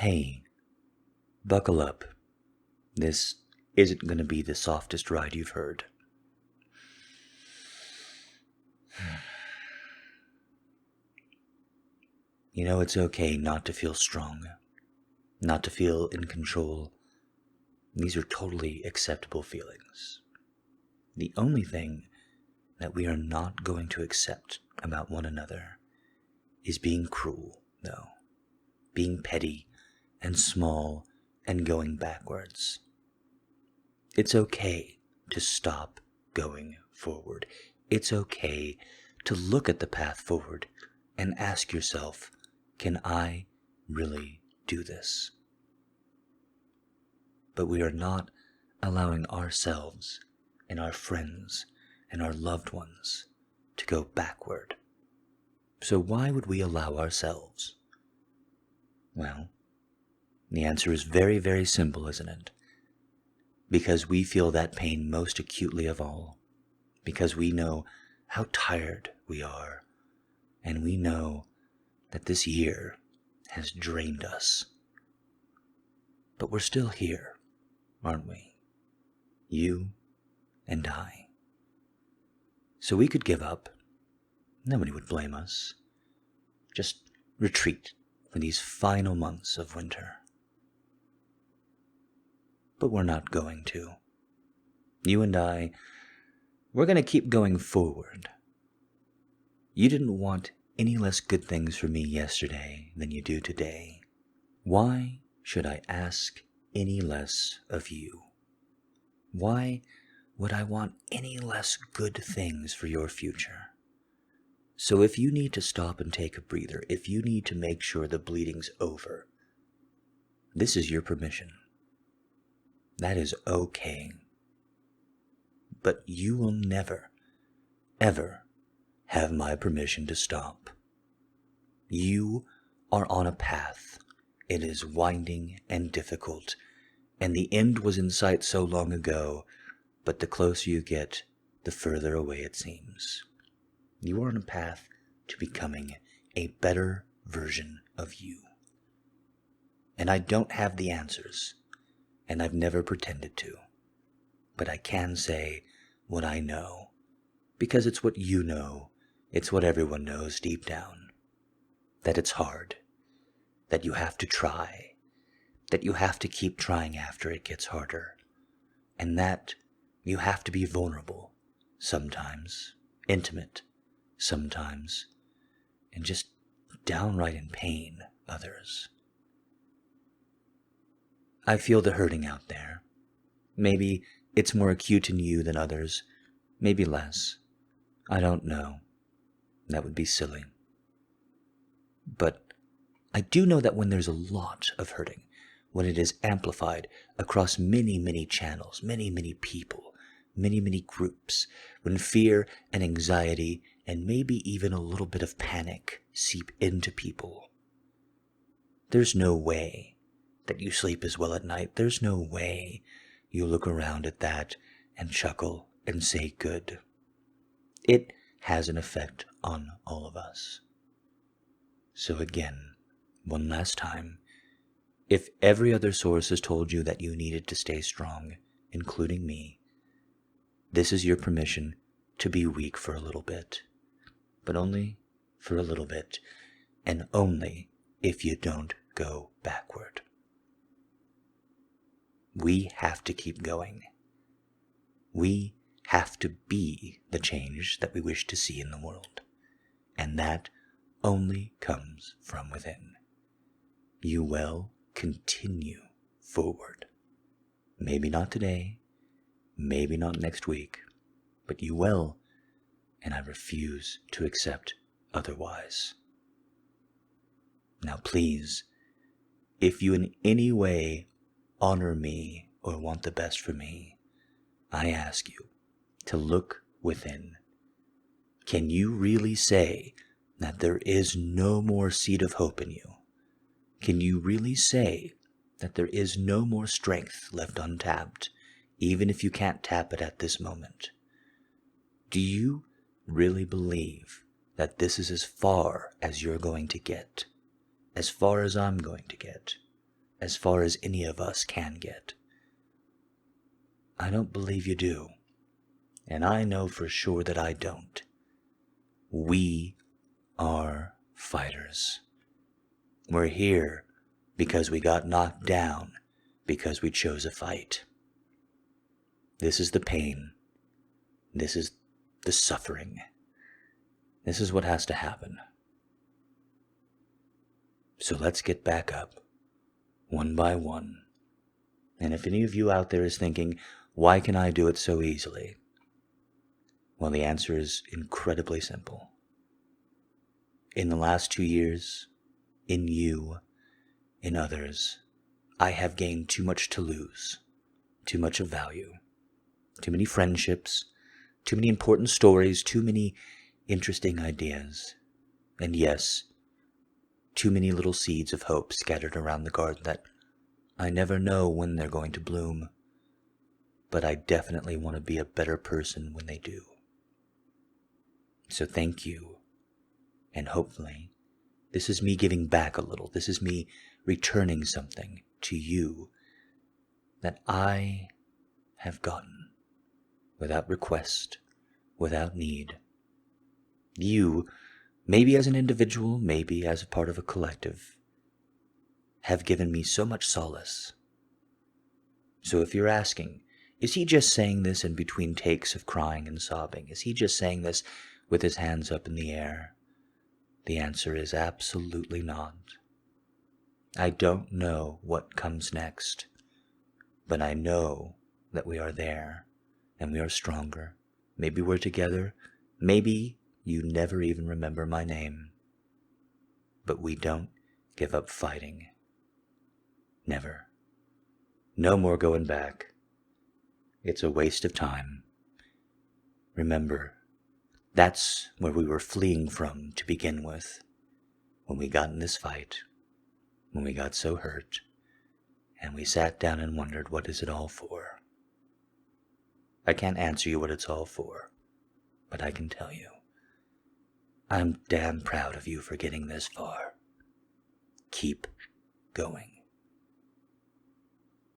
Hey, buckle up. This isn't going to be the softest ride you've heard. You know, it's okay not to feel strong, not to feel in control. These are totally acceptable feelings. The only thing that we are not going to accept about one another is being cruel, though. Being petty and small and going backwards. It's okay to stop going forward. It's okay to look at the path forward and ask yourself, can I really do this? But we are not allowing ourselves and our friends and our loved ones to go backward. So why would we allow ourselves? Well, the answer is very, very simple, isn't it? Because we feel that pain most acutely of all. Because we know how tired we are. And we know that this year has drained us. But we're still here, aren't we? You and I. So we could give up. Nobody would blame us. Just retreat for these final months of winter. But we're not going to. You and I, we're going to keep going forward. You didn't want any less good things from me yesterday than you do today. Why should I ask any less of you? Why would I want any less good things for your future? So if you need to stop and take a breather, if you need to make sure the bleeding's over, this is your permission. That is okay. But you will never, ever have my permission to stop. You are on a path. It is winding and difficult, and the end was in sight so long ago, but the closer you get, the further away it seems. You are on a path to becoming a better version of you. And I don't have the answers, and I've never pretended to, but I can say what I know, because it's what you know, it's what everyone knows deep down, that it's hard, that you have to try, that you have to keep trying after it gets harder, and that you have to be vulnerable sometimes, intimate sometimes, and just downright in pain others. I feel the hurting out there. Maybe it's more acute in you than others, maybe less. I don't know. That would be silly. But I do know that when there's a lot of hurting, when it is amplified across many, many channels, many, many people, many, many groups, when fear and anxiety and maybe even a little bit of panic seep into people, there's no way that you sleep as well at night. There's no way you look around at that and chuckle and say good. It has an effect on all of us. So again, one last time, if every other source has told you that you needed to stay strong, including me, this is your permission to be weak for a little bit, but only for a little bit, and only if you don't go backward. We have to keep going. We have to be the change that we wish to see in the world, and that only comes from within. You will continue forward. Maybe not today, maybe not next week, but you will, and I refuse to accept otherwise. Now please, if you in any way honor me or want the best for me, I ask you to look within. Can you really say that there is no more seed of hope in you? Can you really say that there is no more strength left untapped, even if you can't tap it at this moment? Do you really believe that this is as far as you're going to get, as far as I'm going to get? as far as any of us can get. I don't believe you do, and I know for sure that I don't. We are fighters. We're here because we got knocked down, because we chose a fight. This is the pain. This is the suffering. This is what has to happen. So let's get back up, one by one. And if any of you out there is thinking, why can I do it so easily? Well, the answer is incredibly simple. In the last 2 years, in you, in others, I have gained too much to lose, too much of value, too many friendships, too many important stories, too many interesting ideas, and yes, too many little seeds of hope scattered around the garden that I never know when they're going to bloom, but I definitely want to be a better person when they do. So thank you, and hopefully this is me giving back a little. This is me returning something to you that I have gotten without request, without need. You, maybe as an individual, maybe as a part of a collective, have given me so much solace. So if you're asking, is he just saying this in between takes of crying and sobbing? Is he just saying this with his hands up in the air? The answer is absolutely not. I don't know what comes next, but I know that we are there, and we are stronger. Maybe we're together. Maybe you never even remember my name. But we don't give up fighting. Never. No more going back. It's a waste of time. Remember, that's where we were fleeing from to begin with, when we got in this fight, when we got so hurt, and we sat down and wondered, what is it all for? I can't answer you what it's all for, but I can tell you, I'm damn proud of you for getting this far. Keep going.